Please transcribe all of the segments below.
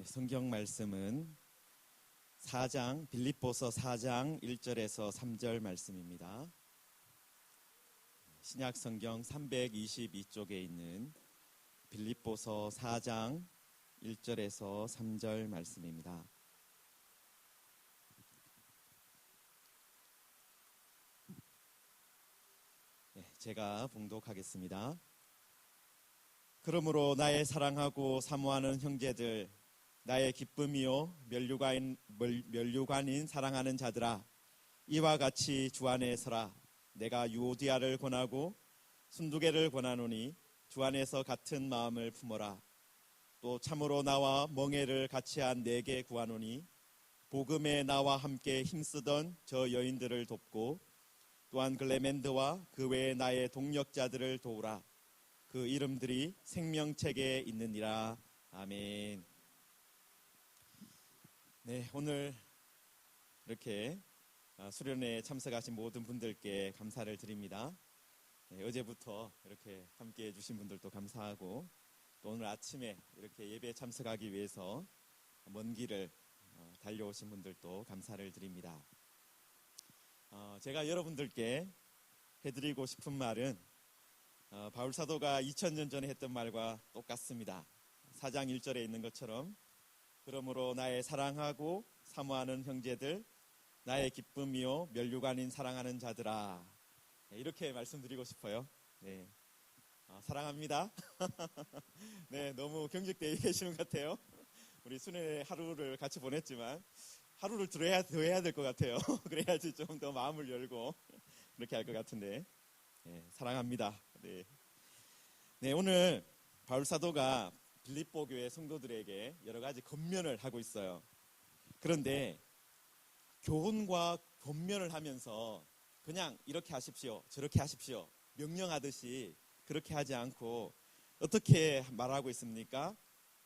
성경 말씀은 빌립보서 4장 1절에서 3절 말씀입니다. 신약 성경 322쪽에 있는 빌립보서 4장 1절에서 3절 말씀입니다. 제가 봉독하겠습니다. 그러므로 나의 사랑하고 사모하는 형제들, 나의 기쁨이요 면류관인 사랑하는 자들아, 이와 같이 주 안에 서라. 내가 유오디아를 권하고 순두개를 권하노니 주 안에서 같은 마음을 품어라. 또 참으로 나와 멍에를 같이한 네게 구하노니 복음에 나와 함께 힘쓰던 저 여인들을 돕고 또한 글레멘드와 그 외에 나의 동역자들을 도우라. 그 이름들이 생명책에 있느니라. 아멘. 네, 오늘 이렇게 수련회에 참석하신 모든 분들께 감사를 드립니다. 네, 어제부터 이렇게 함께 해주신 분들도 감사하고 또 오늘 아침에 이렇게 예배에 참석하기 위해서 먼 길을 달려오신 분들도 감사를 드립니다. 제가 여러분들께 해드리고 싶은 말은 바울 사도가 2000년 전에 했던 말과 똑같습니다. 4장 1절에 있는 것처럼 그러므로 나의 사랑하고 사모하는 형제들, 나의 기쁨이요 면류관인 사랑하는 자들아, 이렇게 말씀드리고 싶어요. 네, 사랑합니다. 네, 너무 경직되어 계시는 것 같아요. 우리 수련회 하루를 같이 보냈지만 하루를 더 해야 될 것 같아요. 그래야지 좀 더 마음을 열고 그렇게 할 것 같은데, 네, 사랑합니다. 네. 네, 오늘 바울 사도가 빌립보 교회 성도들에게 여러 가지 권면을 하고 있어요. 그런데 교훈과 권면을 하면서 그냥 이렇게 하십시오, 저렇게 하십시오, 명령하듯이 그렇게 하지 않고 어떻게 말하고 있습니까?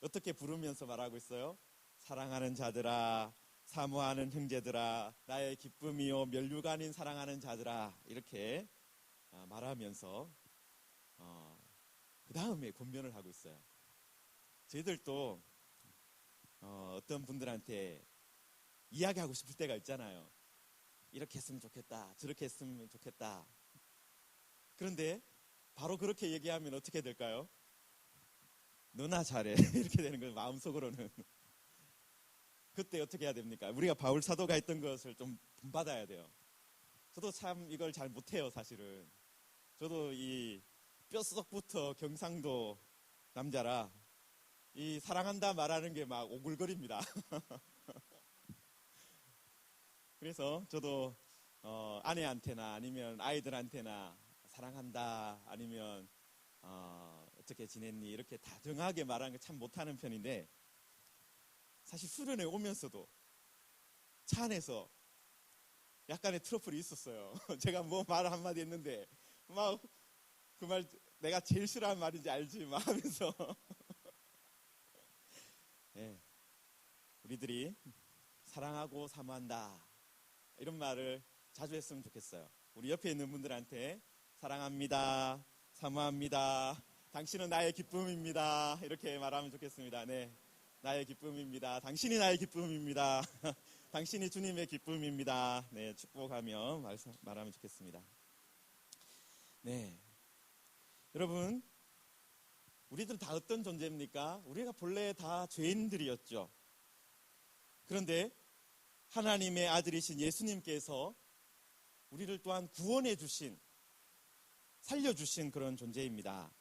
어떻게 부르면서 말하고 있어요? 사랑하는 자들아, 사모하는 형제들아, 나의 기쁨이요 면류관인 사랑하는 자들아, 이렇게 말하면서 그 다음에 권면을 하고 있어요. 저희들도 어떤 분들한테 이야기하고 싶을 때가 있잖아요. 이렇게 했으면 좋겠다, 저렇게 했으면 좋겠다. 그런데 바로 그렇게 얘기하면 어떻게 될까요? 너나 잘해 이렇게 되는 거예요. 마음속으로는. 그때 어떻게 해야 됩니까? 우리가 바울 사도가 했던 것을 좀 본받아야 돼요. 저도 참 이걸 잘 못해요. 사실은 저도 이 뼛속부터 경상도 남자라 이 사랑한다 말하는 게 막 오글거립니다. 그래서 저도 아내한테나 아니면 아이들한테나 사랑한다, 아니면 어떻게 지냈니, 이렇게 다정하게 말하는 거 참 못하는 편인데, 사실 수련회 오면서도 차 안에서 약간의 트러플이 있었어요. 제가 뭐 말 한마디 했는데 막 그 말 내가 제일 싫어하는 말인지 알지 막 하면서 네, 우리들이 사랑하고 사모한다 이런 말을 자주 했으면 좋겠어요. 우리 옆에 있는 분들한테 사랑합니다, 사모합니다, 당신은 나의 기쁨입니다, 이렇게 말하면 좋겠습니다. 네, 나의 기쁨입니다, 당신이 나의 기쁨입니다, 당신이 주님의 기쁨입니다. 네, 축복하며 말하면 좋겠습니다. 네, 여러분, 우리들 다 어떤 존재입니까? 우리가 본래 다 죄인들이었죠. 그런데 하나님의 아들이신 예수님께서 우리를 또한 구원해 주신, 살려주신 그런 존재입니다.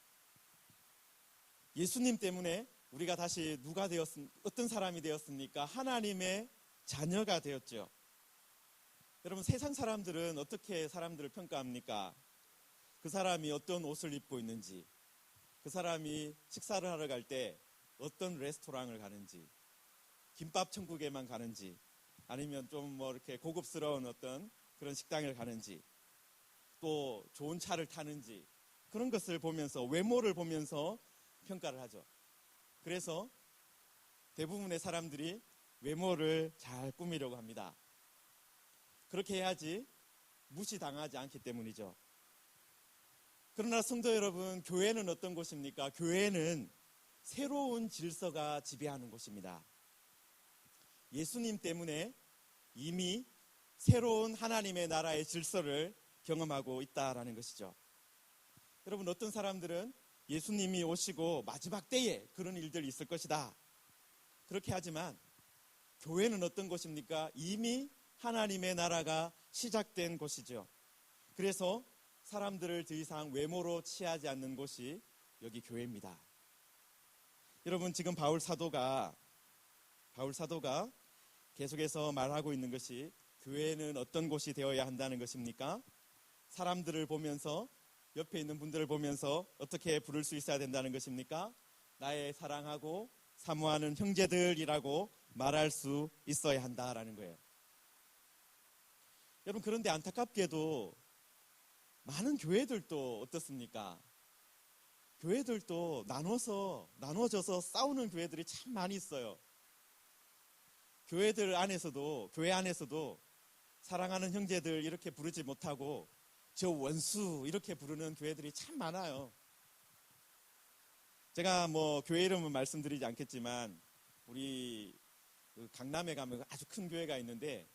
예수님 때문에 우리가 다시 어떤 사람이 되었습니까? 하나님의 자녀가 되었죠. 여러분, 세상 사람들은 어떻게 사람들을 평가합니까? 그 사람이 어떤 옷을 입고 있는지, 그 사람이 식사를 하러 갈 때 어떤 레스토랑을 가는지, 김밥 천국에만 가는지, 아니면 좀 이렇게 고급스러운 어떤 그런 식당을 가는지, 또 좋은 차를 타는지, 그런 것을 보면서, 외모를 보면서 평가를 하죠. 그래서 대부분의 사람들이 외모를 잘 꾸미려고 합니다. 그렇게 해야지 무시당하지 않기 때문이죠. 그러나 성도 여러분, 교회는 어떤 곳입니까? 교회는 새로운 질서가 지배하는 곳입니다. 예수님 때문에 이미 새로운 하나님의 나라의 질서를 경험하고 있다라는 것이죠. 여러분, 어떤 사람들은 예수님이 오시고 마지막 때에 그런 일들이 있을 것이다, 그렇게 하지만 교회는 어떤 곳입니까? 이미 하나님의 나라가 시작된 곳이죠. 그래서 사람들을 더 이상 외모로 취하지 않는 곳이 여기 교회입니다. 여러분, 지금 바울 사도가 계속해서 말하고 있는 것이 교회는 어떤 곳이 되어야 한다는 것입니까? 사람들을 보면서, 옆에 있는 분들을 보면서 어떻게 부를 수 있어야 된다는 것입니까? 나의 사랑하고 사모하는 형제들이라고 말할 수 있어야 한다라는 거예요. 여러분, 그런데 안타깝게도 많은 교회들도 어떻습니까? 교회들도 나눠져서 싸우는 교회들이 참 많이 있어요. 교회 안에서도 사랑하는 형제들 이렇게 부르지 못하고 저 원수 이렇게 부르는 교회들이 참 많아요. 제가 교회 이름은 말씀드리지 않겠지만 우리 강남에 가면 아주 큰 교회가 있는데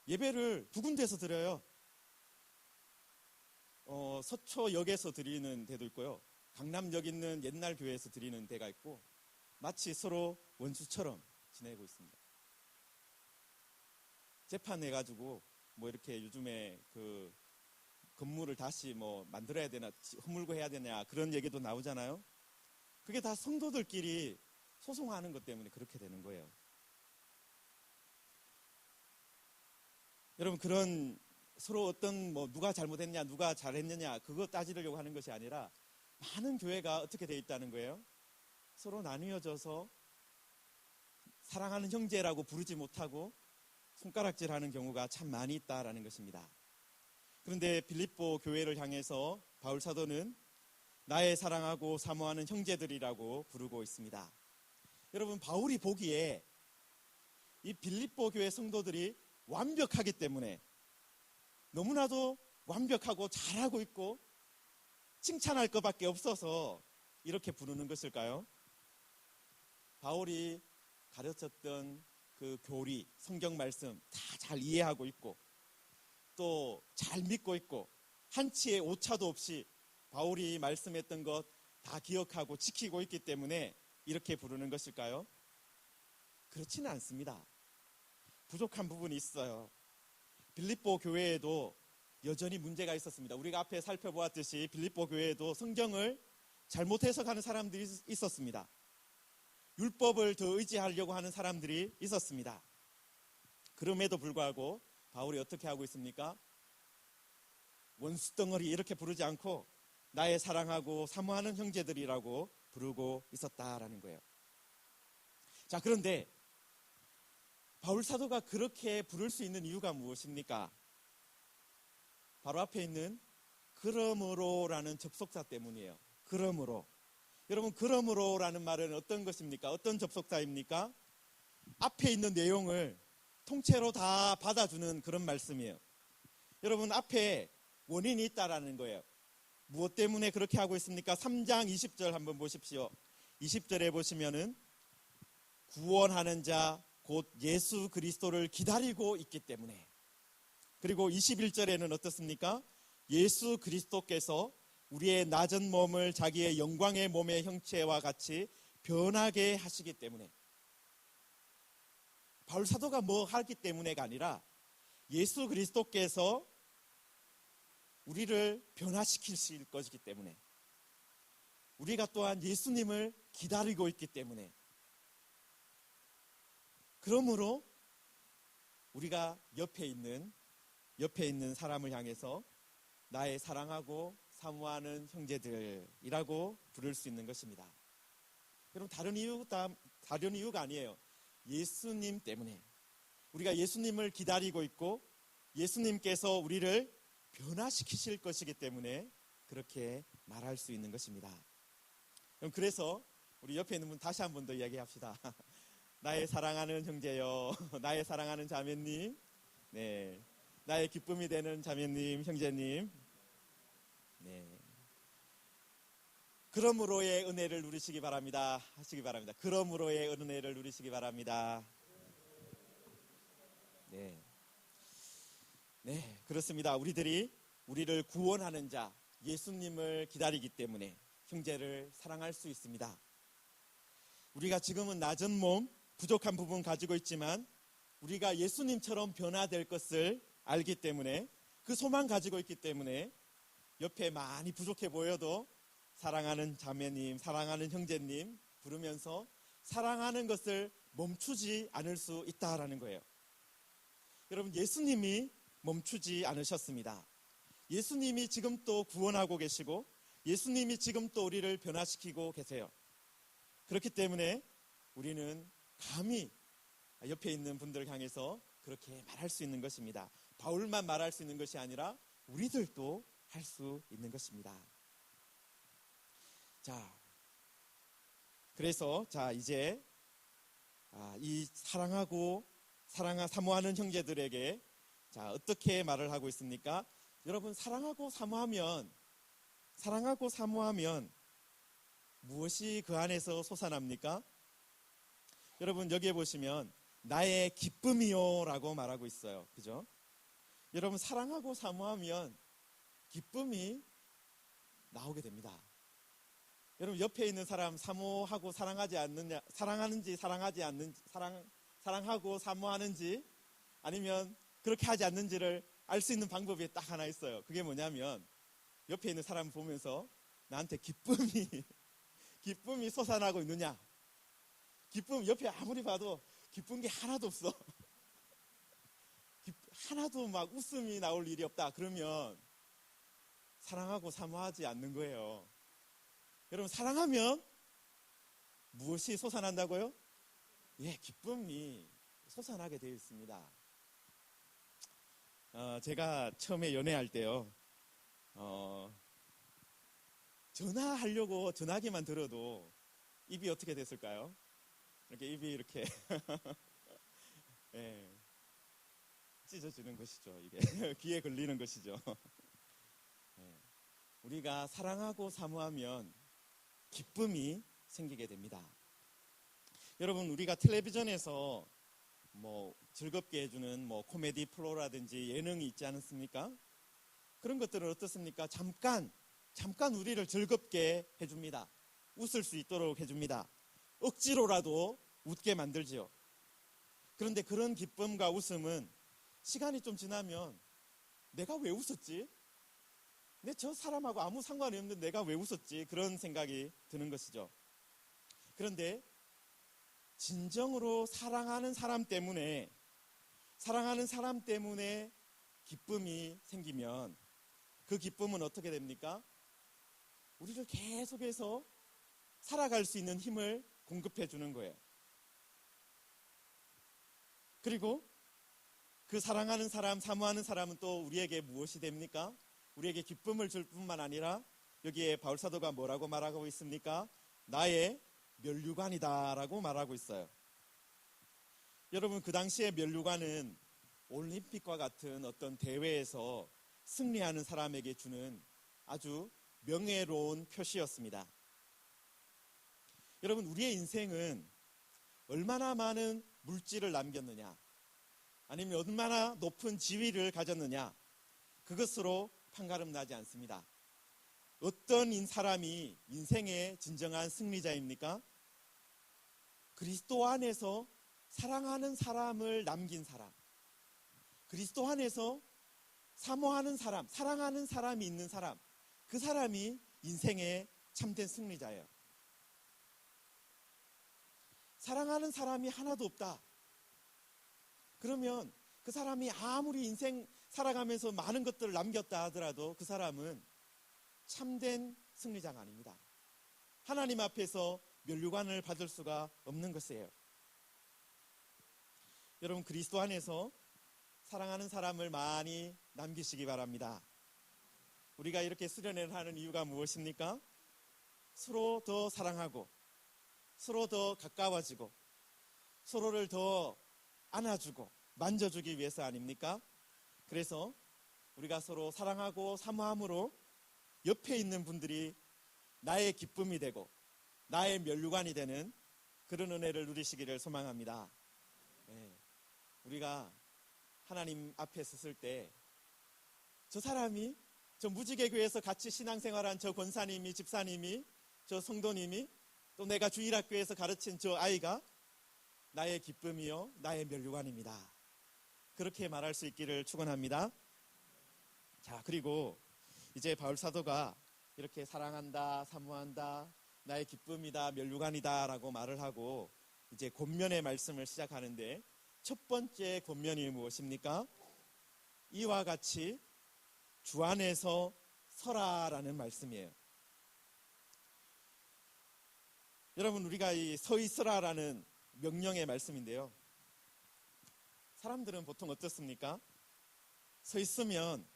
예배를 두 군데서 드려요. 서초역에서 드리는 데도 있고요, 강남역 있는 옛날 교회에서 드리는 데가 있고, 마치 서로 원수처럼 지내고 있습니다. 재판해가지고 이렇게 요즘에 그 건물을 다시 만들어야 되나, 허물고 해야 되냐, 그런 얘기도 나오잖아요. 그게 다 성도들끼리 소송하는 것 때문에 그렇게 되는 거예요. 여러분, 그런 서로 어떤 누가 잘못했냐, 누가 잘했느냐, 그거 따지려고 하는 것이 아니라 많은 교회가 어떻게 돼 있다는 거예요? 서로 나뉘어져서 사랑하는 형제라고 부르지 못하고 손가락질하는 경우가 참 많이 있다라는 것입니다. 그런데 빌립보 교회를 향해서 바울 사도는 나의 사랑하고 사모하는 형제들이라고 부르고 있습니다. 여러분, 바울이 보기에 이 빌립보 교회 성도들이 완벽하기 때문에, 너무나도 완벽하고 잘하고 있고 칭찬할 것밖에 없어서 이렇게 부르는 것일까요? 바울이 가르쳤던 그 교리, 성경 말씀 다 잘 이해하고 있고 또 잘 믿고 있고 한치의 오차도 없이 바울이 말씀했던 것 다 기억하고 지키고 있기 때문에 이렇게 부르는 것일까요? 그렇지는 않습니다. 부족한 부분이 있어요. 빌립보 교회에도 여전히 문제가 있었습니다. 우리가 앞에 살펴보았듯이 빌립보 교회에도 성경을 잘못 해석하는 사람들이 있었습니다. 율법을 더 의지하려고 하는 사람들이 있었습니다. 그럼에도 불구하고 바울이 어떻게 하고 있습니까? 원수덩어리 이렇게 부르지 않고 나의 사랑하고 사모하는 형제들이라고 부르고 있었다라는 거예요. 자, 그런데 바울 사도가 그렇게 부를 수 있는 이유가 무엇입니까? 바로 앞에 있는 그러므로라는 접속사 때문이에요. 그러므로. 여러분, 그러므로라는 말은 어떤 것입니까? 어떤 접속사입니까? 앞에 있는 내용을 통째로 다 받아주는 그런 말씀이에요. 여러분, 앞에 원인이 있다라는 거예요. 무엇 때문에 그렇게 하고 있습니까? 3장 20절 한번 보십시오. 20절에 보시면은 구원하는 자 곧 예수 그리스도를 기다리고 있기 때문에. 그리고 21절에는 어떻습니까? 예수 그리스도께서 우리의 낮은 몸을 자기의 영광의 몸의 형체와 같이 변하게 하시기 때문에. 바울 사도가 하기 때문에가 아니라 예수 그리스도께서 우리를 변화시키실 것이기 때문에, 우리가 또한 예수님을 기다리고 있기 때문에, 그러므로 우리가 옆에 있는 사람을 향해서 나의 사랑하고 사모하는 형제들이라고 부를 수 있는 것입니다. 여러분, 다른 이유가 아니에요. 예수님 때문에, 우리가 예수님을 기다리고 있고 예수님께서 우리를 변화시키실 것이기 때문에 그렇게 말할 수 있는 것입니다. 그래서 우리 옆에 있는 분 다시 한 번 더 이야기합시다. 나의 사랑하는 형제요, 나의 사랑하는 자매님, 네, 나의 기쁨이 되는 자매님, 형제님, 네. 그러므로의 은혜를 누리시기 바랍니다. 하시기 바랍니다. 그러므로의 은혜를 누리시기 바랍니다. 네. 네, 그렇습니다. 우리를 구원하는 자, 예수님을 기다리기 때문에 형제를 사랑할 수 있습니다. 우리가 지금은 낮은 몸, 부족한 부분 가지고 있지만 우리가 예수님처럼 변화될 것을 알기 때문에 그 소망 가지고 있기 때문에 옆에 많이 부족해 보여도 사랑하는 자매님, 사랑하는 형제님 부르면서 사랑하는 것을 멈추지 않을 수 있다라는 거예요. 여러분, 예수님이 멈추지 않으셨습니다. 예수님이 지금 또 구원하고 계시고 예수님이 지금 또 우리를 변화시키고 계세요. 그렇기 때문에 우리는 감히 옆에 있는 분들을 향해서 그렇게 말할 수 있는 것입니다. 바울만 말할 수 있는 것이 아니라 우리들도 할 수 있는 것입니다. 자, 그래서 이제 이 사모하는 형제들에게 어떻게 말을 하고 있습니까? 여러분, 사랑하고 사모하면 무엇이 그 안에서 솟아납니까? 여러분, 여기에 보시면 나의 기쁨이요 라고 말하고 있어요. 그죠? 여러분, 사랑하고 사모하면 기쁨이 나오게 됩니다. 여러분, 옆에 있는 사람 사모하고 사랑하지 않느냐, 사랑하는지 사랑하지 않는지, 사랑하고 사모하는지 아니면 그렇게 하지 않는지를 알 수 있는 방법이 딱 하나 있어요. 그게 뭐냐면 옆에 있는 사람 보면서 나한테 기쁨이 솟아나고 있느냐. 옆에 아무리 봐도 기쁜 게 하나도 없어. 하나도 막 웃음이 나올 일이 없다. 그러면 사랑하고 사모하지 않는 거예요. 여러분, 사랑하면 무엇이 솟아난다고요? 예, 기쁨이 솟아나게 되어 있습니다. 제가 처음에 연애할 때요, 전화하려고 전화기만 들어도 입이 어떻게 됐을까요? 이렇게 입이 이렇게 예, 찢어지는 것이죠. 이게 귀에 걸리는 것이죠. 예, 우리가 사랑하고 사모하면 기쁨이 생기게 됩니다. 여러분, 우리가 텔레비전에서 즐겁게 해주는 코미디 프로라든지 예능이 있지 않습니까? 그런 것들은 어떻습니까? 잠깐 우리를 즐겁게 해줍니다. 웃을 수 있도록 해줍니다. 억지로라도 웃게 만들지요. 그런데 그런 기쁨과 웃음은 시간이 좀 지나면 내가 왜 웃었지? 저 사람하고 아무 상관이 없는데 내가 왜 웃었지? 그런 생각이 드는 것이죠. 그런데 진정으로 사랑하는 사람 때문에 기쁨이 생기면 그 기쁨은 어떻게 됩니까? 우리를 계속해서 살아갈 수 있는 힘을 공급해 주는 거예요. 그리고 그 사랑하는 사람, 사모하는 사람은 또 우리에게 무엇이 됩니까? 우리에게 기쁨을 줄 뿐만 아니라 여기에 바울사도가 뭐라고 말하고 있습니까? 나의 면류관이다라고 말하고 있어요. 여러분, 그 당시에 면류관은 올림픽과 같은 어떤 대회에서 승리하는 사람에게 주는 아주 명예로운 표시였습니다. 여러분, 우리의 인생은 얼마나 많은 물질을 남겼느냐, 아니면 얼마나 높은 지위를 가졌느냐, 그것으로 판가름 나지 않습니다. 어떤 사람이 인생의 진정한 승리자입니까? 그리스도 안에서 사랑하는 사람을 남긴 사람, 그리스도 안에서 사모하는 사람, 사랑하는 사람이 있는 사람, 그 사람이 인생의 참된 승리자예요. 사랑하는 사람이 하나도 없다. 그러면 그 사람이 아무리 인생 살아가면서 많은 것들을 남겼다 하더라도 그 사람은 참된 승리자가 아닙니다. 하나님 앞에서 면류관을 받을 수가 없는 것이에요. 여러분, 그리스도 안에서 사랑하는 사람을 많이 남기시기 바랍니다. 우리가 이렇게 수련회를 하는 이유가 무엇입니까? 서로 더 사랑하고 서로 더 가까워지고 서로를 더 안아주고 만져주기 위해서 아닙니까? 그래서 우리가 서로 사랑하고 사모함으로 옆에 있는 분들이 나의 기쁨이 되고 나의 면류관이 되는 그런 은혜를 누리시기를 소망합니다. 네. 우리가 하나님 앞에 섰을 때 저 사람이, 저 무지개교회에서 같이 신앙생활한 저 권사님이, 집사님이, 저 성도님이, 또 내가 주일학교에서 가르친 저 아이가 나의 기쁨이요 나의 면류관입니다. 그렇게 말할 수 있기를 축원합니다. 자, 그리고 이제 바울 사도가 이렇게 사랑한다, 사모한다, 나의 기쁨이다, 면류관이다 라고 말을 하고 이제 권면의 말씀을 시작하는데, 첫 번째 권면이 무엇입니까? 이와 같이 주 안에서 서라라는 말씀이에요. 여러분, 우리가 이 서 있으라라는 명령의 말씀인데요, 사람들은 보통 어떻습니까? 서 있으면,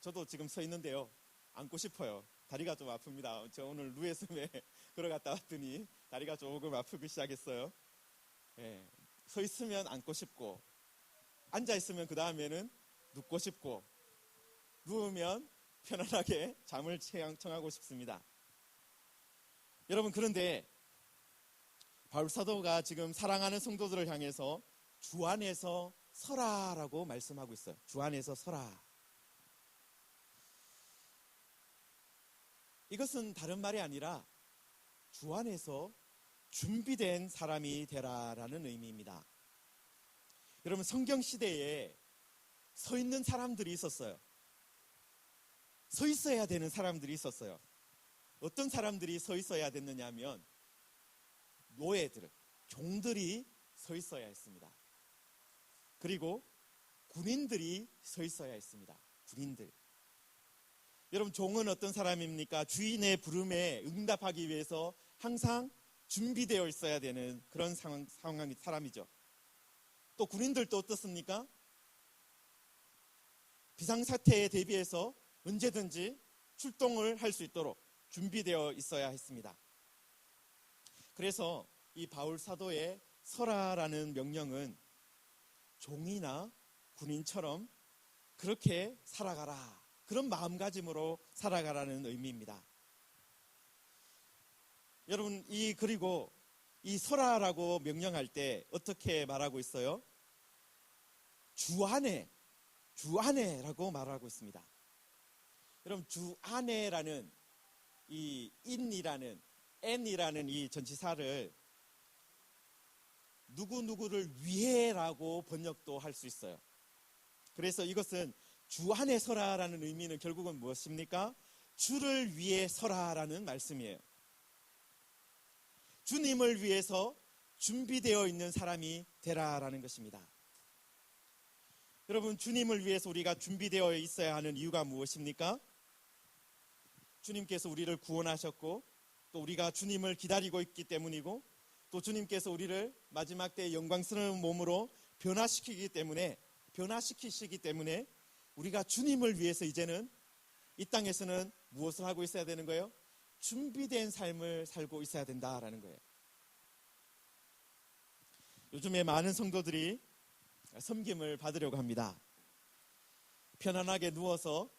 저도 지금 서 있는데요, 앉고 싶어요. 다리가 좀 아픕니다. 저 오늘 루에섬에 걸어갔다 왔더니 다리가 조금 아프기 시작했어요. 예, 서 있으면 앉고 싶고, 앉아 있으면 그 다음에는 눕고 싶고, 누우면 편안하게 잠을 청하고 싶습니다. 여러분, 그런데 바울 사도가 지금 사랑하는 성도들을 향해서 주 안에서 서라라고 말씀하고 있어요. 주 안에서 서라. 이것은 다른 말이 아니라 주 안에서 준비된 사람이 되라라는 의미입니다. 여러분, 성경 시대에 서 있는 사람들이 있었어요. 서 있어야 되는 사람들이 있었어요. 어떤 사람들이 서 있어야 됐느냐 하면 노예들, 종들이 서 있어야 했습니다. 그리고 군인들이 서 있어야 했습니다. 군인들. 여러분, 종은 어떤 사람입니까? 주인의 부름에 응답하기 위해서 항상 준비되어 있어야 되는 그런 상황의 사람이죠. 또 군인들도 어떻습니까? 비상사태에 대비해서 언제든지 출동을 할 수 있도록 준비되어 있어야 했습니다. 그래서 이 바울 사도의 서라라는 명령은 종이나 군인처럼 그렇게 살아가라, 그런 마음가짐으로 살아가라는 의미입니다. 여러분, 그리고 이 서라라고 명령할 때 어떻게 말하고 있어요? 주 안에라고 말하고 있습니다. 여러분, 주 안에라는 이 in이라는 n이라는 이 전치사를 누구누구를 위해라고 번역도 할 수 있어요. 그래서 이것은 주 안에 서라라는 의미는 결국은 무엇입니까? 주를 위해 서라라는 말씀이에요. 주님을 위해서 준비되어 있는 사람이 되라라는 것입니다. 여러분, 주님을 위해서 우리가 준비되어 있어야 하는 이유가 무엇입니까? 주님께서 우리를 구원하셨고, 또 우리가 주님을 기다리고 있기 때문이고, 또 주님께서 우리를 마지막 때 영광스러운 몸으로 변화시키시기 때문에 우리가 주님을 위해서 이제는 이 땅에서는 무엇을 하고 있어야 되는 거예요? 준비된 삶을 살고 있어야 된다라는 거예요. 요즘에 많은 성도들이 섬김을 받으려고 합니다. 편안하게 누워서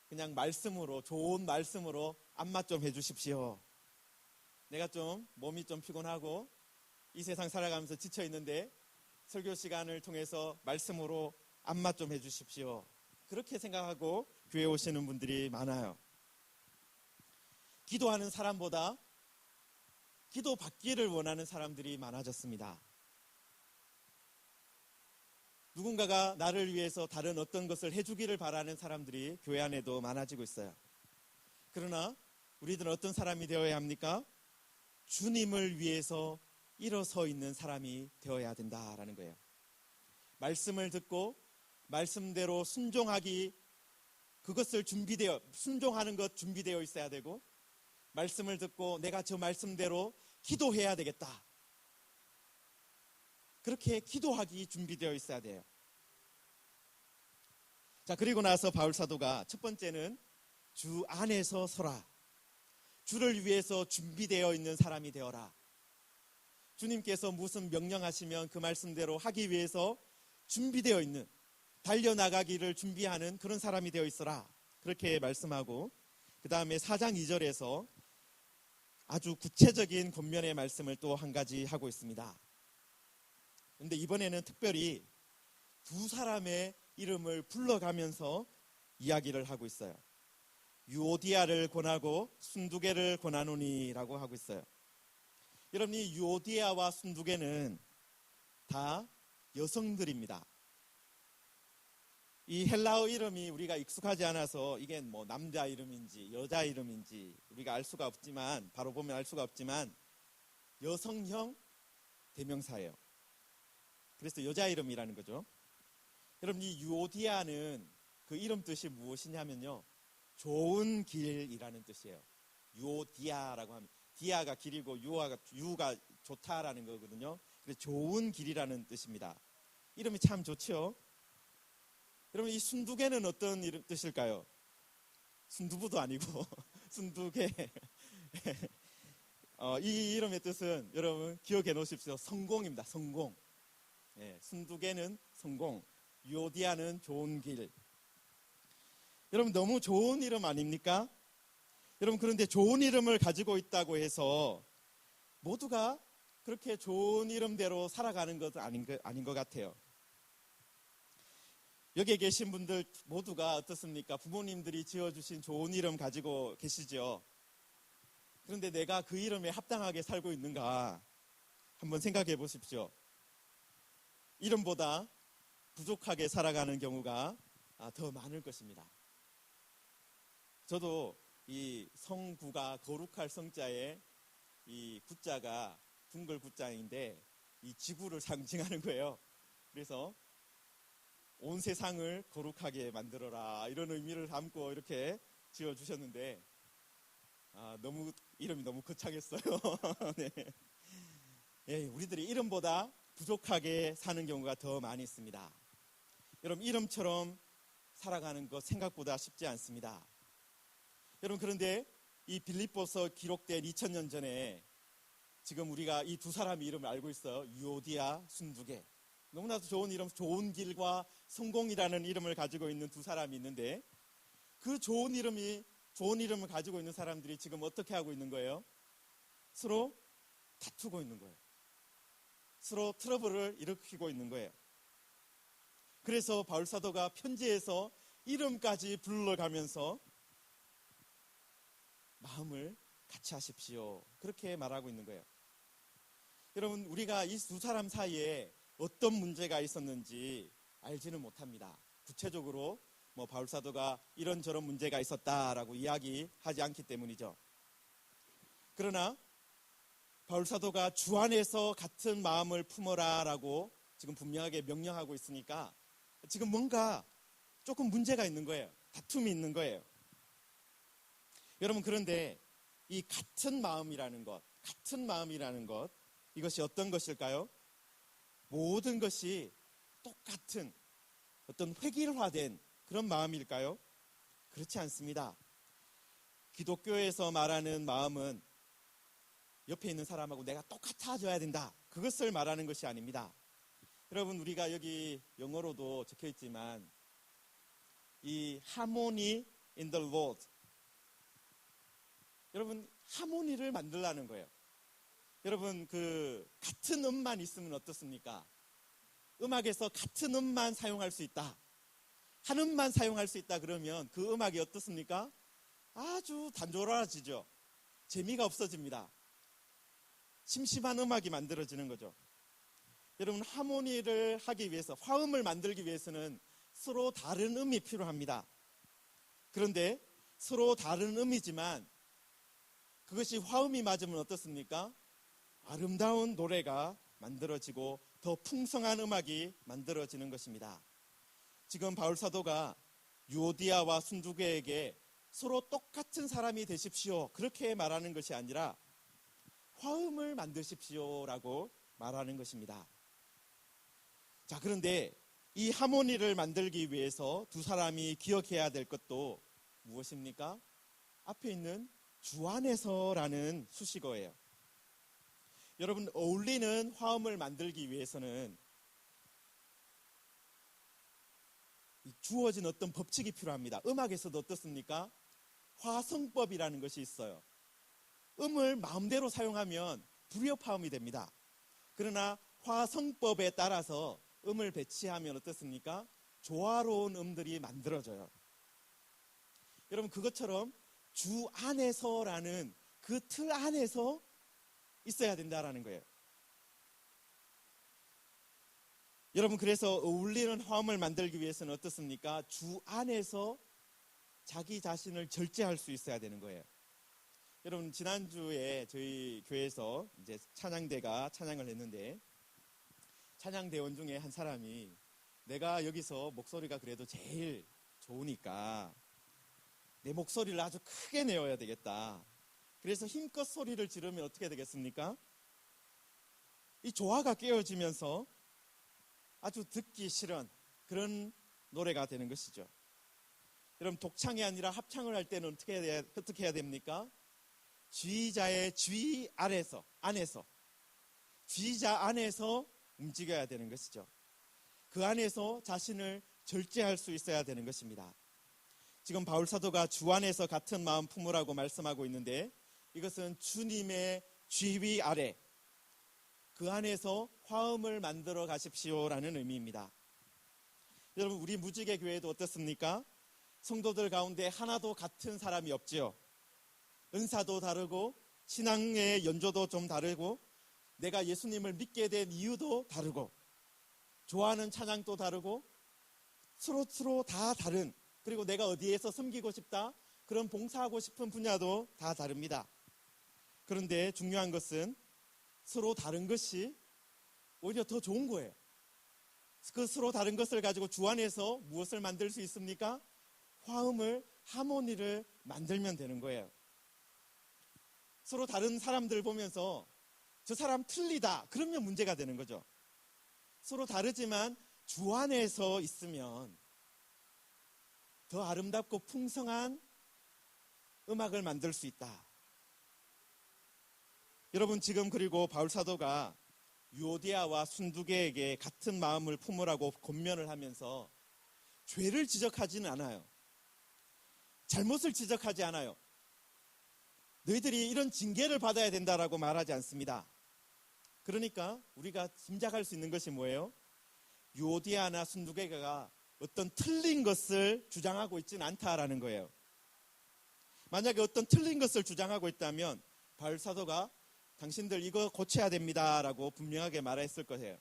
그냥 말씀으로, 좋은 말씀으로 안마 좀 해주십시오. 내가 좀 몸이 좀 피곤하고 이 세상 살아가면서 지쳐 있는데 설교 시간을 통해서 말씀으로 안마 좀 해주십시오. 그렇게 생각하고 교회 오시는 분들이 많아요. 기도하는 사람보다 기도 받기를 원하는 사람들이 많아졌습니다. 누군가가 나를 위해서 다른 어떤 것을 해주기를 바라는 사람들이 교회 안에도 많아지고 있어요. 그러나 우리들은 어떤 사람이 되어야 합니까? 주님을 위해서 일어서 있는 사람이 되어야 된다라는 거예요. 말씀을 듣고 말씀대로 순종하는 것 준비되어 있어야 되고, 말씀을 듣고 내가 저 말씀대로 기도해야 되겠다, 그렇게 기도하기 준비되어 있어야 돼요. 자, 그리고 나서 바울 사도가 첫 번째는 주 안에서 서라, 주를 위해서 준비되어 있는 사람이 되어라. 주님께서 무슨 명령하시면 그 말씀대로 하기 위해서 준비되어 있는, 달려나가기를 준비하는 그런 사람이 되어 있어라, 그렇게 말씀하고, 그 다음에 4장 2절에서 아주 구체적인 권면의 말씀을 또 한 가지 하고 있습니다. 그런데 이번에는 특별히 두 사람의 이름을 불러가면서 이야기를 하고 있어요. 유오디아를 권하고 순두개를 권하노니라고 하고 있어요. 여러분, 이 유오디아와 순두개는 다 여성들입니다. 이 헬라어 이름이 우리가 익숙하지 않아서 이게 뭐 남자 이름인지 여자 이름인지 우리가 알 수가 없지만, 바로 보면 알 수가 없지만 여성형 대명사예요. 그래서 여자 이름이라는 거죠. 여러분, 이 유오디아는 그 이름 뜻이 무엇이냐면요, 좋은 길이라는 뜻이에요. 유오디아라고 하면 디아가 길이고 유가 좋다라는 거거든요. 그래서 좋은 길이라는 뜻입니다. 이름이 참 좋죠. 여러분, 이 순두개는 어떤 뜻일까요? 순두부도 아니고 순두개. 이 이름의 뜻은 여러분 기억해 놓으십시오. 성공입니다. 성공. 순두개는 성공, 유오디아는 좋은 길. 여러분, 너무 좋은 이름 아닙니까? 여러분, 그런데 좋은 이름을 가지고 있다고 해서 모두가 그렇게 좋은 이름대로 살아가는 것은 아닌 것 같아요. 여기에 계신 분들 모두가 어떻습니까? 부모님들이 지어주신 좋은 이름 가지고 계시죠? 그런데 내가 그 이름에 합당하게 살고 있는가 한번 생각해 보십시오. 이름보다 부족하게 살아가는 경우가 더 많을 것입니다. 저도 이 성구가 거룩할 성자에 이 구자가 둥글 구자인데 이 지구를 상징하는 거예요. 그래서 온 세상을 거룩하게 만들어라, 이런 의미를 담고 이렇게 지어주셨는데 이름이 너무 거창했어요. 네. 우리들이 이름보다 부족하게 사는 경우가 더 많이 있습니다. 여러분, 이름처럼 살아가는 것 생각보다 쉽지 않습니다. 여러분, 그런데 이 빌립보서 기록된 2000년 전에 지금 우리가 이 두 사람의 이름을 알고 있어요. 유오디아, 순두개. 너무나도 좋은 이름, 좋은 길과 성공이라는 이름을 가지고 있는 두 사람이 있는데, 그 좋은 이름을 가지고 있는 사람들이 지금 어떻게 하고 있는 거예요? 서로 다투고 있는 거예요. 서로 트러블을 일으키고 있는 거예요. 그래서 바울사도가 편지에서 이름까지 불러가면서 마음을 같이 하십시오, 그렇게 말하고 있는 거예요. 여러분, 우리가 이 두 사람 사이에 어떤 문제가 있었는지 알지는 못합니다. 구체적으로 바울사도가 이런저런 문제가 있었다라고 이야기하지 않기 때문이죠. 그러나 바울사도가 주 안에서 같은 마음을 품어라라고 지금 분명하게 명령하고 있으니까 지금 뭔가 조금 문제가 있는 거예요. 다툼이 있는 거예요. 여러분, 그런데 이 같은 마음이라는 것, 이것이 어떤 것일까요? 모든 것이 똑같은 어떤 획일화된 그런 마음일까요? 그렇지 않습니다. 기독교에서 말하는 마음은 옆에 있는 사람하고 내가 똑같아져야 된다, 그것을 말하는 것이 아닙니다. 여러분, 우리가 여기 영어로도 적혀 있지만 이 harmony in the Lord, 여러분, 하모니를 만들라는 거예요. 여러분, 그 같은 음만 있으면 어떻습니까? 음악에서 같은 음만 사용할 수 있다, 한 음만 사용할 수 있다 그러면 그 음악이 어떻습니까? 아주 단조로워지죠. 재미가 없어집니다. 심심한 음악이 만들어지는 거죠. 여러분, 하모니를 하기 위해서, 화음을 만들기 위해서는 서로 다른 음이 필요합니다. 그런데 서로 다른 음이지만 그것이 화음이 맞으면 어떻습니까? 아름다운 노래가 만들어지고 더 풍성한 음악이 만들어지는 것입니다. 지금 바울사도가 유오디아와 순두개에게 서로 똑같은 사람이 되십시오, 그렇게 말하는 것이 아니라 화음을 만드십시오라고 말하는 것입니다. 자, 그런데 이 하모니를 만들기 위해서 두 사람이 기억해야 될 것도 무엇입니까? 앞에 있는 주 안에서라는 수식어예요. 여러분, 어울리는 화음을 만들기 위해서는 주어진 어떤 법칙이 필요합니다. 음악에서도 어떻습니까? 화성법이라는 것이 있어요. 음을 마음대로 사용하면 불협화음이 됩니다. 그러나 화성법에 따라서 음을 배치하면 어떻습니까? 조화로운 음들이 만들어져요. 여러분, 그것처럼 주 안에서라는 그 틀 안에서 있어야 된다라는 거예요. 여러분, 그래서 어울리는 화음을 만들기 위해서는 어떻습니까? 주 안에서 자기 자신을 절제할 수 있어야 되는 거예요. 여러분, 지난주에 저희 교회에서 이제 찬양대가 찬양을 했는데, 찬양대원 중에 한 사람이 내가 여기서 목소리가 그래도 제일 좋으니까 내 목소리를 아주 크게 내어야 되겠다. 그래서 힘껏 소리를 지르면 어떻게 되겠습니까? 이 조화가 깨어지면서 아주 듣기 싫은 그런 노래가 되는 것이죠. 여러분, 독창이 아니라 합창을 할 때는 어떻게 해야 됩니까? 지휘자의 지휘 안에서 지휘자 안에서 움직여야 되는 것이죠. 그 안에서 자신을 절제할 수 있어야 되는 것입니다. 지금 바울 사도가 주 안에서 같은 마음 품으라고 말씀하고 있는데, 이것은 주님의 지휘 아래 그 안에서 화음을 만들어 가십시오라는 의미입니다. 여러분, 우리 무지개 교회도 어떻습니까? 성도들 가운데 하나도 같은 사람이 없지요. 은사도 다르고 신앙의 연조도 좀 다르고 내가 예수님을 믿게 된 이유도 다르고 좋아하는 찬양도 다르고 서로 다 다른, 그리고 내가 어디에서 섬기고 싶다, 그런 봉사하고 싶은 분야도 다 다릅니다. 그런데 중요한 것은 서로 다른 것이 오히려 더 좋은 거예요. 그 서로 다른 것을 가지고 주 안에서 무엇을 만들 수 있습니까? 화음을, 하모니를 만들면 되는 거예요. 서로 다른 사람들 보면서 저 사람 틀리다 그러면 문제가 되는 거죠. 서로 다르지만 주 안에서 있으면 더 아름답고 풍성한 음악을 만들 수 있다. 여러분, 지금 그리고 바울 사도가 유오디아와 순두개에게 같은 마음을 품으라고 권면을 하면서 죄를 지적하지는 않아요. 잘못을 지적하지 않아요. 너희들이 이런 징계를 받아야 된다라고 말하지 않습니다. 그러니까 우리가 짐작할 수 있는 것이 뭐예요? 유오디아나 순두개가 어떤 틀린 것을 주장하고 있지는 않다라는 거예요. 만약에 어떤 틀린 것을 주장하고 있다면 바울 사도가 당신들 이거 고쳐야 됩니다라고 분명하게 말했을 거예요.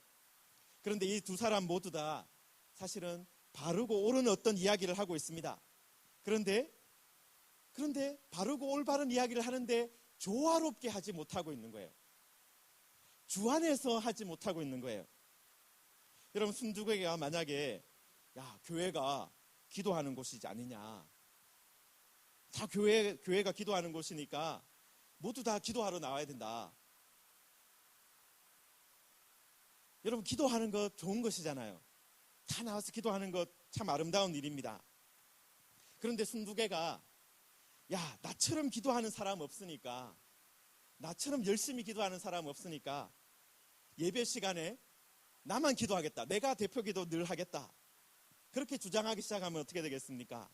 그런데 이 두 사람 모두 다 사실은 바르고 옳은 어떤 이야기를 하고 있습니다. 그런데 바르고 올바른 이야기를 하는데 조화롭게 하지 못하고 있는 거예요. 주 안에서 하지 못하고 있는 거예요. 여러분, 순두개가 만약에 교회가 기도하는 곳이지 않느냐, 다 교회가 기도하는 곳이니까 모두 다 기도하러 나와야 된다. 여러분, 기도하는 것 좋은 것이잖아요. 다 나와서 기도하는 것 참 아름다운 일입니다. 그런데 순두개가 나처럼 기도하는 사람 없으니까, 나처럼 열심히 기도하는 사람 없으니까 예배 시간에 나만 기도하겠다, 내가 대표 기도 늘 하겠다, 그렇게 주장하기 시작하면 어떻게 되겠습니까?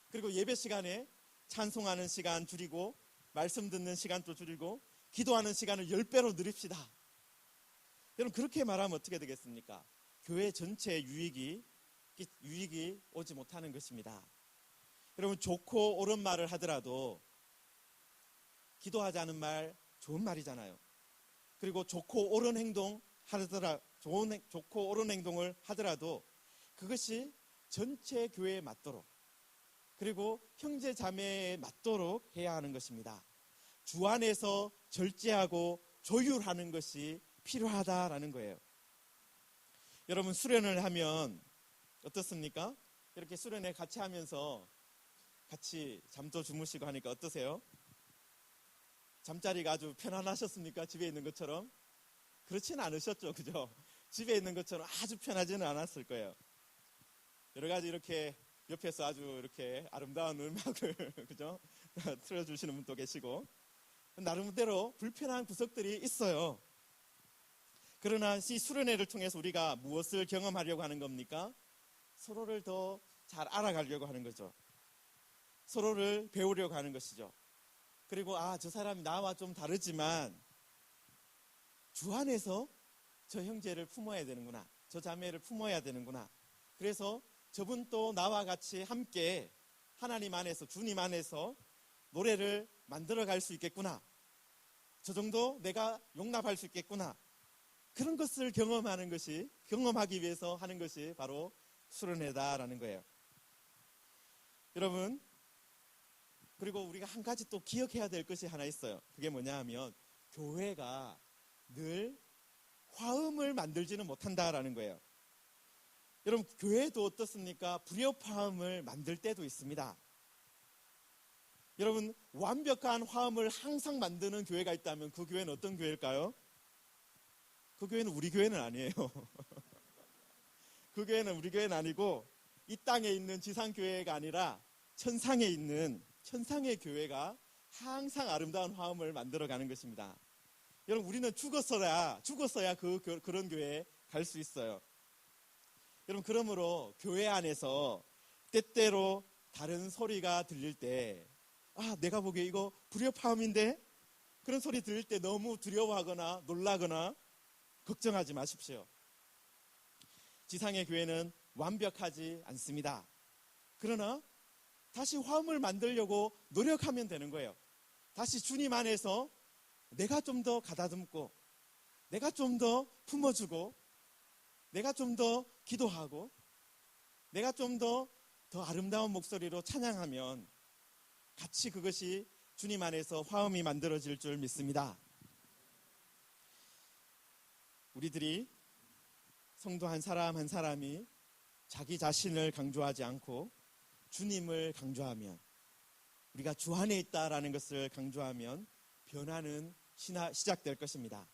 그리고 예배 시간에 찬송하는 시간 줄이고 말씀 듣는 시간도 줄이고 기도하는 시간을 10배로 늘립시다. 여러분, 그렇게 말하면 어떻게 되겠습니까? 교회 전체의 유익이 오지 못하는 것입니다. 여러분, 좋고 옳은 말을 하더라도 기도하자는 말 좋은 말이잖아요. 그리고 좋고 옳은 행동을 하더라도 그것이 전체 교회에 맞도록, 그리고 형제 자매에 맞도록 해야 하는 것입니다. 주 안에서 절제하고 조율하는 것이 필요하다라는 거예요. 여러분, 수련을 하면 어떻습니까? 이렇게 수련회 같이 하면서 같이 잠도 주무시고 하니까 어떠세요? 잠자리가 아주 편안하셨습니까? 집에 있는 것처럼? 그렇지는 않으셨죠, 그죠? 집에 있는 것처럼 아주 편하지는 않았을 거예요. 여러 가지 이렇게 옆에서 아주 이렇게 아름다운 음악을 그죠? 틀어주시는 분도 계시고, 나름대로 불편한 구석들이 있어요. 그러나 이 수련회를 통해서 우리가 무엇을 경험하려고 하는 겁니까? 서로를 더 잘 알아가려고 하는 거죠. 서로를 배우려고 하는 것이죠. 그리고 저 사람이 나와 좀 다르지만 주 안에서 저 형제를 품어야 되는구나, 저 자매를 품어야 되는구나. 그래서 저분도 나와 같이 함께 하나님 안에서, 주님 안에서 노래를 만들어 갈 수 있겠구나. 저 정도 내가 용납할 수 있겠구나. 그런 것을 경험하기 위해서 하는 것이 바로 수련회다라는 거예요. 여러분, 그리고 우리가 한 가지 또 기억해야 될 것이 하나 있어요. 그게 뭐냐 하면 교회가 늘 화음을 만들지는 못한다라는 거예요. 여러분, 교회도 어떻습니까? 불협화음을 만들 때도 있습니다. 여러분, 완벽한 화음을 항상 만드는 교회가 있다면 그 교회는 어떤 교회일까요? 그 교회는 우리 교회는 아니에요. 그 교회는 우리 교회는 아니고 이 땅에 있는 지상교회가 아니라 천상에 있는 천상의 교회가 항상 아름다운 화음을 만들어가는 것입니다. 여러분, 우리는 죽었어야 그런 교회에 갈 수 있어요. 여러분, 그러므로 교회 안에서 때때로 다른 소리가 들릴 때, 내가 보기에 이거 불협화음인데? 그런 소리 들릴 때 너무 두려워하거나 놀라거나 걱정하지 마십시오. 지상의 교회는 완벽하지 않습니다. 그러나 다시 화음을 만들려고 노력하면 되는 거예요. 다시 주님 안에서 내가 좀 더 가다듬고, 내가 좀 더 품어주고, 내가 좀 더 기도하고, 내가 좀 더 아름다운 목소리로 찬양하면 같이 그것이 주님 안에서 화음이 만들어질 줄 믿습니다. 우리들이 성도 한 사람 한 사람이 자기 자신을 강조하지 않고 주님을 강조하면, 우리가 주 안에 있다라는 것을 강조하면 변화는 시작될 것입니다.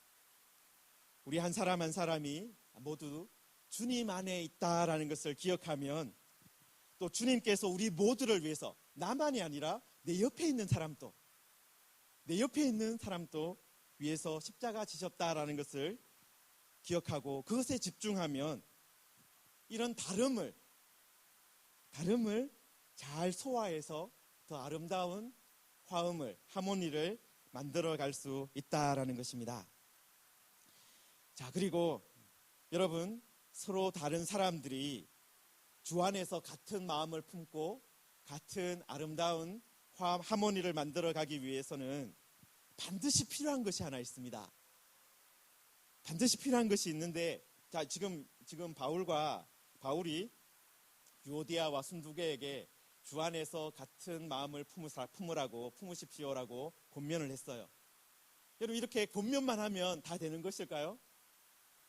우리 한 사람 한 사람이 모두 주님 안에 있다라는 것을 기억하면 또 주님께서 우리 모두를 위해서, 나만이 아니라 내 옆에 있는 사람도 위해서 십자가 지셨다라는 것을 기억하고 그것에 집중하면 이런 다름을 잘 소화해서 더 아름다운 화음을, 하모니를 만들어갈 수 있다라는 것입니다. 자, 그리고 여러분, 서로 다른 사람들이 주 안에서 같은 마음을 품고 같은 아름다운 하모니를 만들어가기 위해서는 반드시 필요한 것이 하나 있습니다. 반드시 필요한 것이 있는데, 자, 지금 바울이 유오디아와 순두계에게 주 안에서 같은 마음을 품으십시오라고 권면을 했어요. 여러분, 이렇게 권면만 하면 다 되는 것일까요?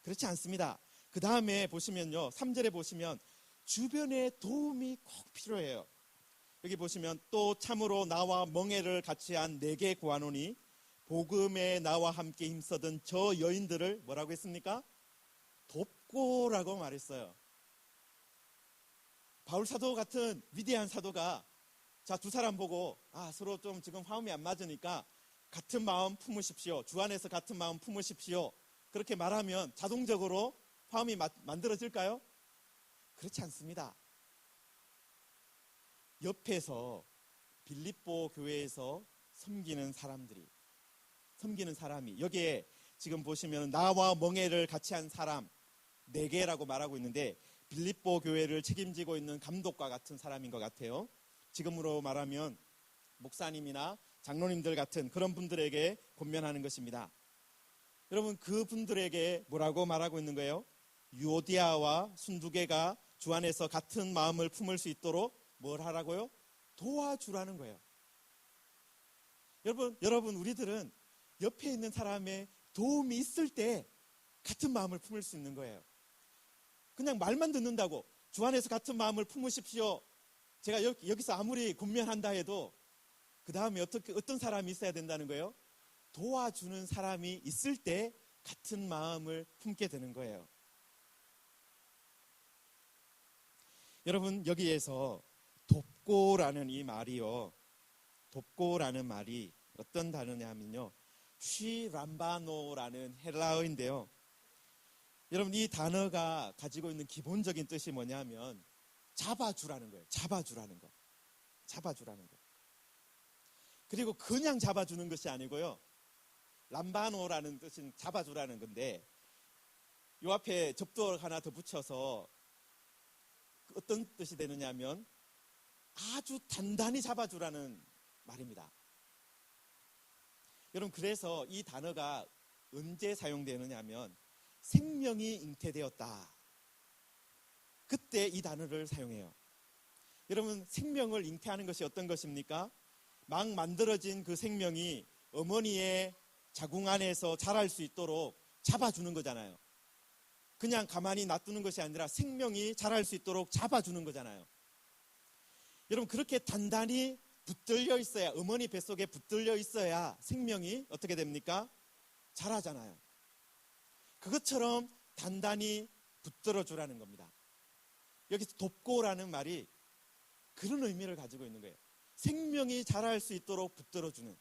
그렇지 않습니다. 그 다음에 보시면요, 3절에 보시면 주변의 도움이 꼭 필요해요. 여기 보시면 또 참으로 나와 멍에를 같이 한 내게 구하노니 복음에 나와 함께 힘쓰던 저 여인들을 뭐라고 했습니까? 돕고라고 말했어요. 바울 사도 같은 위대한 사도가 두 사람 보고 서로 좀 지금 화음이 안 맞으니까 같은 마음 품으십시오. 주 안에서 같은 마음 품으십시오. 그렇게 말하면 자동적으로 화음이 만들어질까요? 그렇지 않습니다. 옆에서 빌립보 교회에서 섬기는 사람이 여기에 지금 보시면 나와 멍에를 같이 한 사람 4개라고 말하고 있는데 빌립보 교회를 책임지고 있는 감독과 같은 사람인 것 같아요. 지금으로 말하면 목사님이나 장로님들 같은 그런 분들에게 권면하는 것입니다. 여러분, 그분들에게 뭐라고 말하고 있는 거예요? 유오디아와 순두계가 주 안에서 같은 마음을 품을 수 있도록 뭘 하라고요? 도와주라는 거예요. 여러분, 우리들은 옆에 있는 사람의 도움이 있을 때 같은 마음을 품을 수 있는 거예요. 그냥 말만 듣는다고 주 안에서 같은 마음을 품으십시오. 제가 여기서 아무리 권면한다 해도 그 다음에 어떤 사람이 있어야 된다는 거예요? 도와주는 사람이 있을 때 같은 마음을 품게 되는 거예요. 여러분, 여기에서 돕고라는 이 말이요, 돕고라는 말이 어떤 단어냐 하면요, 쉬람바노라는 헬라어인데요. 여러분, 이 단어가 가지고 있는 기본적인 뜻이 뭐냐면 잡아주라는 거예요. 잡아주라는 거. 그리고 그냥 잡아주는 것이 아니고요, 람바노라는 뜻은 잡아주라는 건데 요 앞에 접두어 하나 더 붙여서 어떤 뜻이 되느냐 하면 아주 단단히 잡아주라는 말입니다. 여러분, 그래서 이 단어가 언제 사용되느냐 하면 생명이 잉태되었다, 그때 이 단어를 사용해요. 여러분, 생명을 잉태하는 것이 어떤 것입니까? 막 만들어진 그 생명이 어머니의 자궁 안에서 자랄 수 있도록 잡아주는 거잖아요. 그냥 가만히 놔두는 것이 아니라 생명이 자랄 수 있도록 잡아주는 거잖아요. 여러분, 그렇게 단단히 붙들려 있어야, 어머니 뱃속에 붙들려 있어야 생명이 어떻게 됩니까? 자라잖아요. 그것처럼 단단히 붙들어 주라는 겁니다. 여기서 돕고라는 말이 그런 의미를 가지고 있는 거예요. 생명이 자랄 수 있도록 붙들어 주는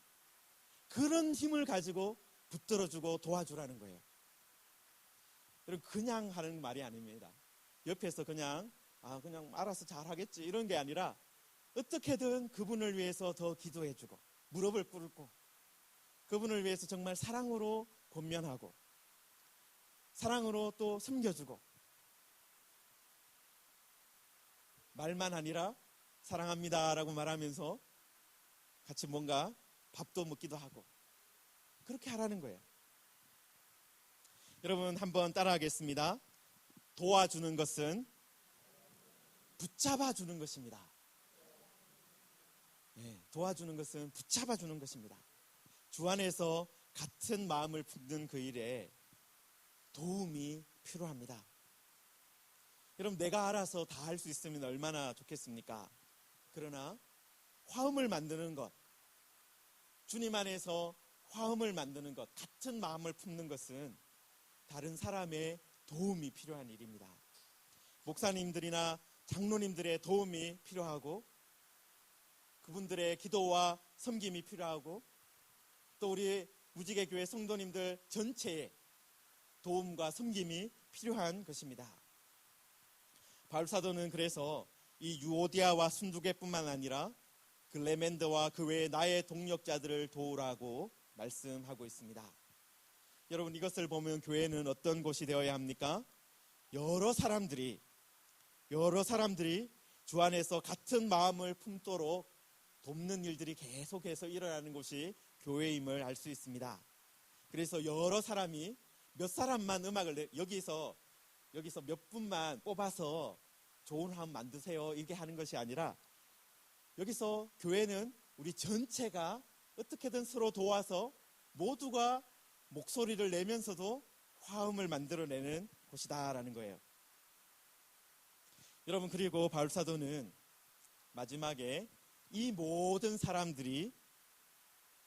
그런 힘을 가지고 붙들어 주고 도와주라는 거예요. 여러분, 그냥 하는 말이 아닙니다. 옆에서 그냥 알아서 잘하겠지 이런 게 아니라 어떻게든 그분을 위해서 더 기도해주고 무릎을 꿇고 그분을 위해서 정말 사랑으로 권면하고 사랑으로 또 섬겨주고, 말만 아니라 사랑합니다라고 말하면서 같이 뭔가 밥도 먹기도 하고 그렇게 하라는 거예요. 여러분, 한번 따라하겠습니다. 도와주는 것은 붙잡아주는 것입니다. 네, 도와주는 것은 붙잡아주는 것입니다. 주 안에서 같은 마음을 품는 그 일에 도움이 필요합니다. 여러분, 내가 알아서 다 할 수 있으면 얼마나 좋겠습니까? 그러나 화음을 만드는 것, 주님 안에서 화음을 만드는 것, 같은 마음을 품는 것은 다른 사람의 도움이 필요한 일입니다. 목사님들이나 장로님들의 도움이 필요하고 그분들의 기도와 섬김이 필요하고 또 우리 무지개교회 성도님들 전체의 도움과 섬김이 필요한 것입니다. 바울사도는 그래서 이 유오디아와 순두개뿐만 아니라 글레멘드와 그 외의 나의 동역자들을 도우라고 말씀하고 있습니다. 여러분, 이것을 보면 교회는 어떤 곳이 되어야 합니까? 여러 사람들이 주 안에서 같은 마음을 품도록 돕는 일들이 계속해서 일어나는 곳이 교회임을 알 수 있습니다. 그래서 여러 사람이 몇 사람만 음악을 여기서 몇 분만 뽑아서 좋은 화음 만드세요 이렇게 하는 것이 아니라 여기서 교회는 우리 전체가 어떻게든 서로 도와서 모두가 목소리를 내면서도 화음을 만들어내는 곳이다라는 거예요. 여러분, 그리고 바울사도는 마지막에 이 모든 사람들이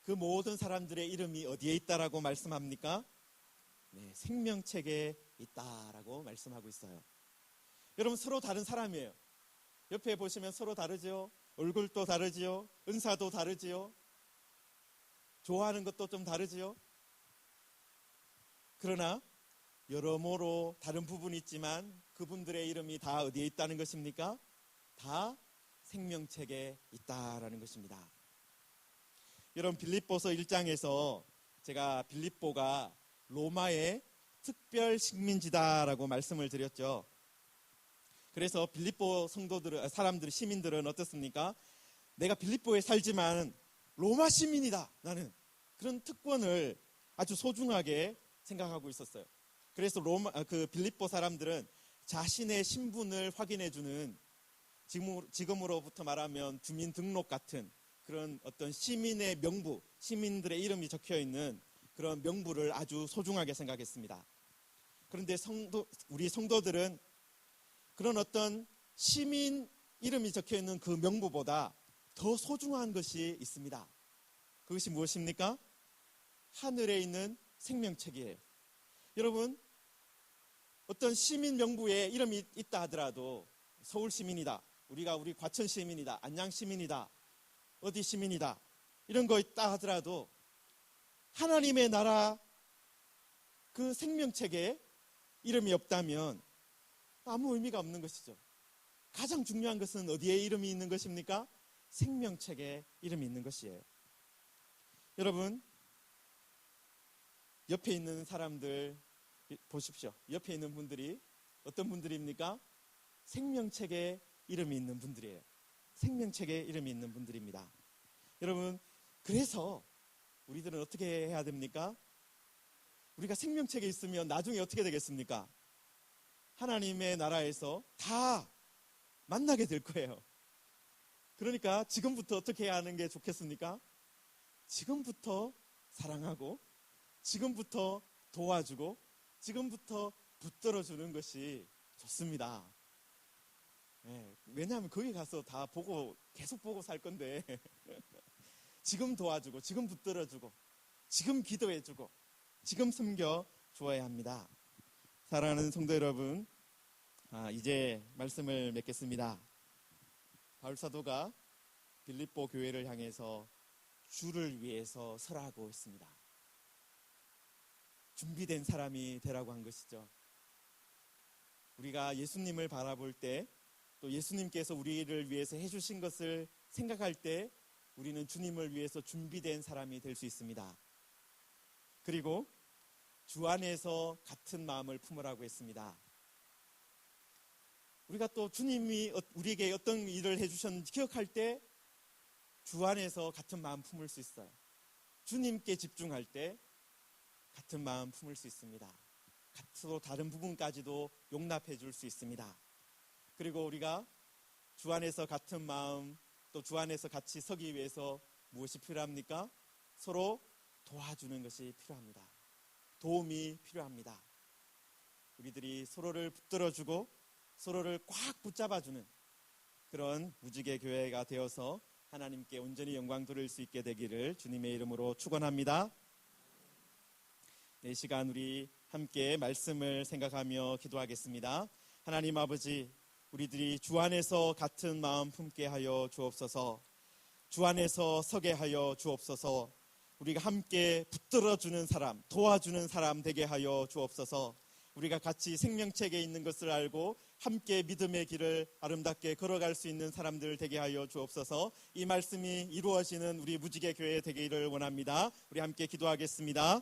그 모든 사람들의 이름이 어디에 있다라고 말씀합니까? 네, 생명책에 있다라고 말씀하고 있어요. 여러분, 서로 다른 사람이에요. 옆에 보시면 서로 다르죠. 얼굴도 다르지요. 은사도 다르지요. 좋아하는 것도 좀 다르지요. 그러나 여러모로 다른 부분이 있지만 그분들의 이름이 다 어디에 있다는 것입니까? 다 생명책에 있다라는 것입니다. 여러분, 빌립보서 1장에서 제가 빌립보가 로마의 특별 식민지다라고 말씀을 드렸죠. 그래서 빌립보 사람들, 시민들은 어떻습니까? 내가 빌립보에 살지만 로마 시민이다, 나는. 그런 특권을 아주 소중하게 생각하고 있었어요. 그래서 빌립보 사람들은 자신의 신분을 확인해주는, 지금으로부터 말하면 주민등록 같은 그런 어떤 시민의 명부, 시민들의 이름이 적혀있는 그런 명부를 아주 소중하게 생각했습니다. 그런데 우리 성도들은 그런 어떤 시민 이름이 적혀있는 그 명부보다 더 소중한 것이 있습니다. 그것이 무엇입니까? 하늘에 있는 생명책이에요. 여러분, 어떤 시민 명부에 이름이 있다 하더라도 서울 시민이다, 우리 과천 시민이다, 안양 시민이다, 어디 시민이다, 이런 거 있다 하더라도 하나님의 나라 그 생명책에 이름이 없다면 아무 의미가 없는 것이죠. 가장 중요한 것은 어디에 이름이 있는 것입니까? 생명책에 이름이 있는 것이에요. 여러분, 옆에 있는 사람들 보십시오. 옆에 있는 분들이 어떤 분들입니까? 생명책에 이름이 있는 분들이에요. 생명책에 이름이 있는 분들입니다. 여러분, 그래서 우리들은 어떻게 해야 됩니까? 우리가 생명책에 있으면 나중에 어떻게 되겠습니까? 하나님의 나라에서 다 만나게 될 거예요. 그러니까 지금부터 어떻게 해야 하는 게 좋겠습니까? 지금부터 사랑하고, 지금부터 도와주고, 지금부터 붙들어주는 것이 좋습니다. 왜냐하면 거기 가서 다 보고 계속 보고 살 건데 지금 도와주고, 지금 붙들어주고, 지금 기도해주고, 지금 섬겨 주어야 합니다. 사랑하는 성도 여러분, 이제 말씀을 맺겠습니다. 바울 사도가 빌립보 교회를 향해서 주를 위해서 설하고 있습니다. 준비된 사람이 되라고 한 것이죠. 우리가 예수님을 바라볼 때, 또 예수님께서 우리를 위해서 해주신 것을 생각할 때 우리는 주님을 위해서 준비된 사람이 될 수 있습니다. 그리고 주 안에서 같은 마음을 품으라고 했습니다. 우리가 또 주님이 우리에게 어떤 일을 해주셨는지 기억할 때 주 안에서 같은 마음 품을 수 있어요. 주님께 집중할 때 같은 마음 품을 수 있습니다. 또 다른 부분까지도 용납해 줄 수 있습니다. 그리고 우리가 주 안에서 같은 마음, 또 주 안에서 같이 서기 위해서 무엇이 필요합니까? 서로 도와주는 것이 필요합니다. 도움이 필요합니다. 우리들이 서로를 붙들어주고 서로를 꽉 붙잡아주는 그런 무지개 교회가 되어서 하나님께 온전히 영광 돌릴 수 있게 되기를 주님의 이름으로 축원합니다. 이 시간 우리 함께 말씀을 생각하며 기도하겠습니다. 하나님 아버지, 우리들이 주 안에서 같은 마음 품게 하여 주옵소서. 주 안에서 서게 하여 주옵소서. 우리가 함께 붙들어주는 사람, 도와주는 사람 되게 하여 주옵소서. 우리가 같이 생명책에 있는 것을 알고 함께 믿음의 길을 아름답게 걸어갈 수 있는 사람들 되게 하여 주옵소서. 이 말씀이 이루어지는 우리 무지개 교회 되기를 원합니다. 우리 함께 기도하겠습니다.